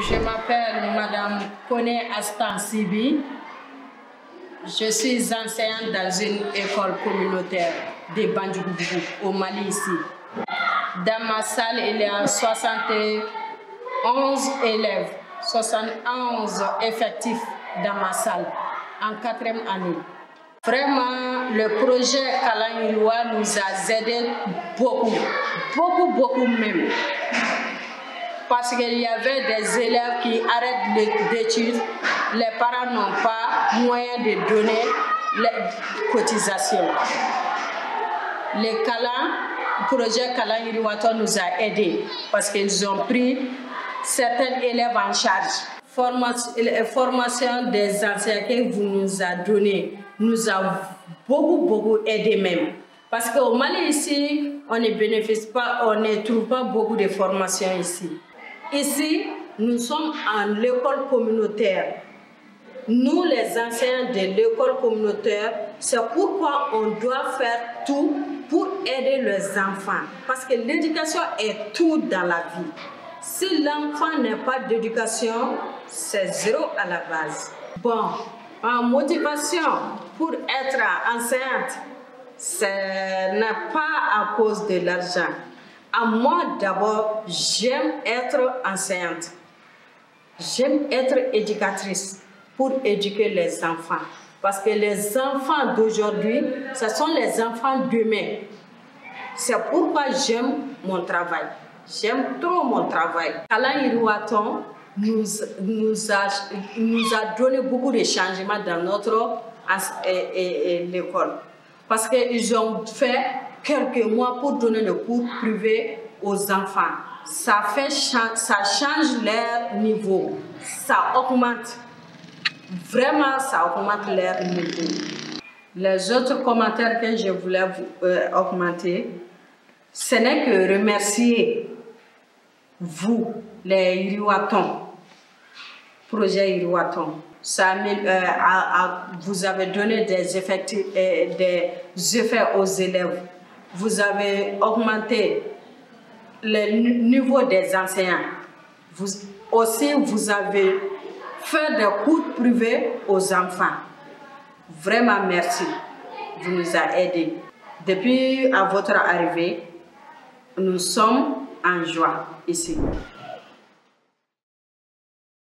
Je m'appelle Madame Kone Astan Sibi. Je suis enseignante dans une école communautaire de Bandjougou au Mali ici. Dans ma salle, il y a 71 élèves, 71 effectifs dans ma salle en 4e année. Vraiment, le projet Kalan Iloua nous a aidés beaucoup même. Parce qu'il y avait des élèves qui arrêtent d'études, les parents n'ont pas moyen de donner les cotisations. Le projet Kalan Iloua nous a aidés parce qu'ils ont pris certains élèves en charge. Formation des enseignants que vous nous avez donné nous a beaucoup aidé même. Parce qu'au Mali ici, on ne bénéficie pas, on ne trouve pas beaucoup de formations ici. Ici, nous sommes en école communautaire. Nous, les enseignants de l'école communautaire, c'est pourquoi on doit faire tout pour aider les enfants. Parce que l'éducation est tout dans la vie. Si l'enfant n'a pas d'éducation, c'est zéro à la base. Bon, en motivation pour être enseignante, ce n'est pas à cause de l'argent. À moi d'abord, j'aime être enseignante. J'aime être éducatrice pour éduquer les enfants. Parce que les enfants d'aujourd'hui, ce sont les enfants de demain. C'est pourquoi j'aime mon travail. J'aime trop mon travail. Kalan Iloua nous a donné beaucoup de changements dans notre école. Parce qu'ils ont fait quelques mois pour donner le cours privé aux enfants. Ça change leur niveau. Ça augmente. Vraiment, ça augmente leur niveau. Les autres commentaires que je voulais augmenter, ce n'est que remercier vous, les Iriouatons, projet Iriouaton. Vous avez donné des effets aux élèves. Vous avez augmenté le niveau des enseignants. Vous avez fait des cours privés aux enfants. Vraiment merci. Vous nous avez aidés. Depuis à votre arrivée, nous sommes en joie ici.